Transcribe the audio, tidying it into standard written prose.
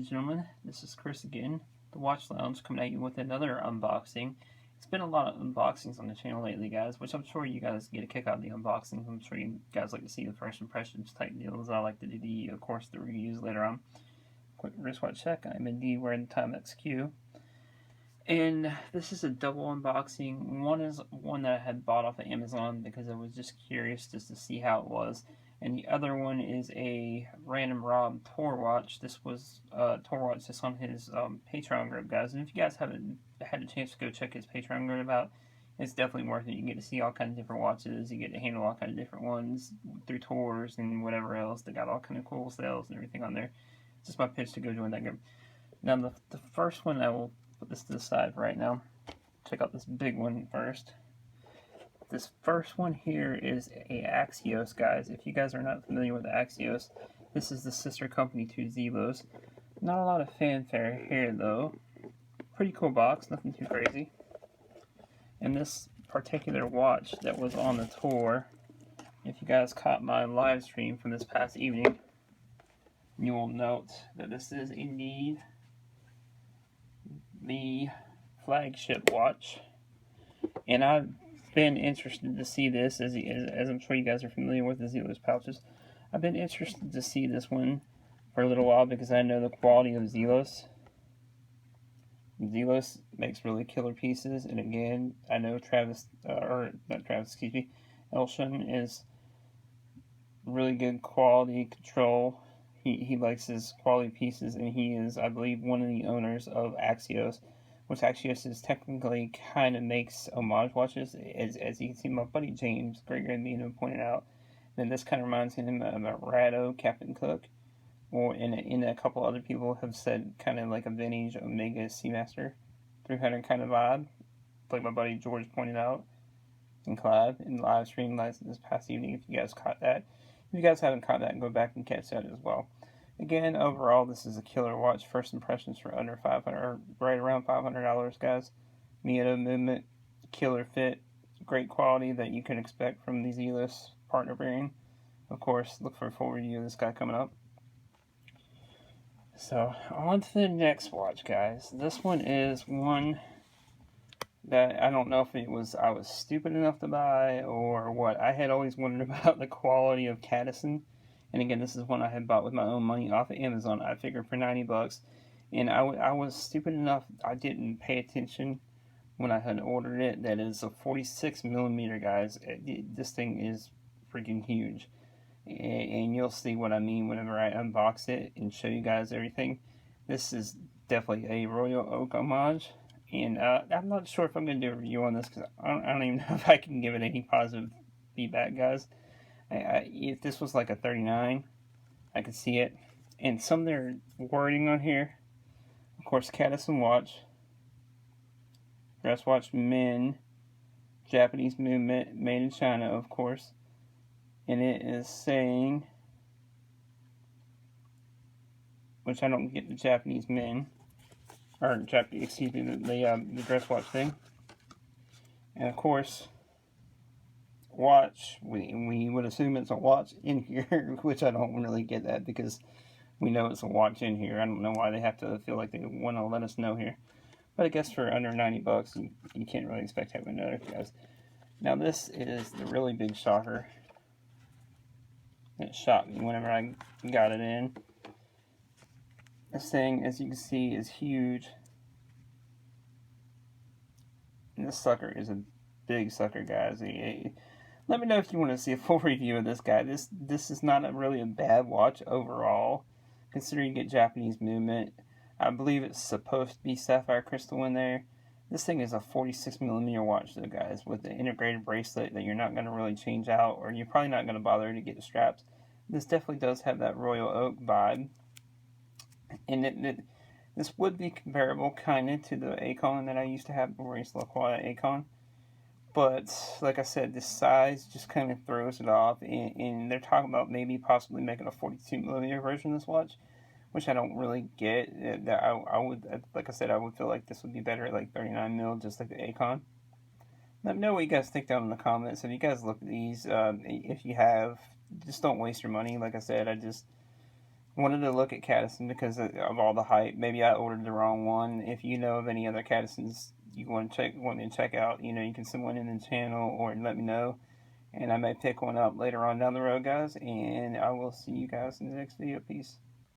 and gentlemen, this is Chris again, the Watch Lounge, coming at you with another unboxing. It's been a lot of unboxings on the channel lately, guys, which I'm sure you guys get a kick out of the unboxings. I'm sure you guys like to see the first impressions type deals. I like to do of course, the reviews later on. Quick wristwatch check. I'm indeed wearing the Timex Q. And this is a double unboxing. One is one that I had bought off of Amazon because I was just curious just to see how it was. And the other one is a Random Rob tour watch. This was a tour watch that's on his Patreon group, guys. And if you guys haven't had a chance to go check his Patreon group out, it's definitely worth it. You get to see all kinds of different watches. You get to handle all kinds of different ones through tours and whatever else. They got all kind of cool sales and everything on there. It's just my pitch to go join that group. Now, the first one, I will put this to the side right now. Check out this big one first. This first one here is a Axios, guys. If you guys are not familiar with Axios, this is the sister company to Zelos. Not a lot of fanfare here, though. Pretty cool box, nothing too crazy. And this particular watch that was on the tour, if you guys caught my live stream from this past evening, you will note that this is indeed the flagship watch. And I've been interested to see this, as I'm sure you guys are familiar with the Zelos pouches. I've been interested to see this one for a little while because I know the quality of Zelos. Zelos makes really killer pieces, and again, I know Elshan is really good quality control. He likes his quality pieces, and he is, I believe, one of the owners of Axios, which Axios is technically kind of makes homage watches. As you can see, my buddy James Gregory pointed out, then this kind of reminds him of Rado, Captain Cook, and a couple other people have said kind of like a vintage Omega Seamaster 300 kind of vibe, like my buddy George pointed out and Clive in the live stream this past evening. If you guys caught that, if you guys haven't caught that, go back and catch that as well. Again, overall, this is a killer watch. First impressions for under $500, or right around $500, guys. Miyota movement, killer fit, great quality that you can expect from the Zelos partner brand. Of course, look for a full review of this guy coming up. So, on to the next watch, guys. This one is one that I don't know if I was stupid enough to buy or what. I had always wondered about the quality of Cadisen. And again, this is one I had bought with my own money off of Amazon. I figured for $90. And I was stupid enough, I didn't pay attention when I had ordered it. That is a 46 millimeter, guys. This thing is freaking huge. And you'll see what I mean whenever I unbox it and show you guys everything. This is definitely a Royal Oak homage. And I'm not sure if I'm going to do a review on this because I don't even know if I can give it any positive feedback, guys. If this was like a 39, I could see it. And some of their wording on here, of course, Cadisen watch, dress watch men, Japanese movement, made in China, of course. And it is saying, which I don't get the Japanese men, or the dress watch thing. And of course, watch, we would assume it's a watch in here, which I don't really get that because we know it's a watch in here. I don't know why they have to feel like they want to let us know here. But I guess for under $90, you can't really expect to have another, guys. Now this is the really big shocker. It shocked me whenever I got it in. This thing, as you can see, is huge. And this sucker is a big sucker, guys. Let me know if you want to see a full review of this guy. This is not really a bad watch overall, considering you get Japanese movement. I believe it's supposed to be sapphire crystal in there. This thing is a 46 millimeter watch, though, guys, with the integrated bracelet that you're not going to really change out, or you're probably not going to bother to get the straps. This definitely does have that Royal Oak vibe, and this would be comparable kind of to the Acon that I used to have before I used to look at Acon. But, like I said, this size just kind of throws it off, and they're talking about maybe possibly making a 42mm version of this watch, which I don't really get. I would, like I said, I would feel like this would be better at like 39mm, just like the Acon. Let me know what you guys think down in the comments. If you guys look at these, if you have, just don't waste your money. Like I said, Wanted to look at Cadisen because of all the hype. Maybe I ordered the wrong one. If you know of any other Cadisens you want me to check out, you can send one in the channel or let me know, and I may pick one up later on down the road, guys. And I will see you guys in the next video. Peace.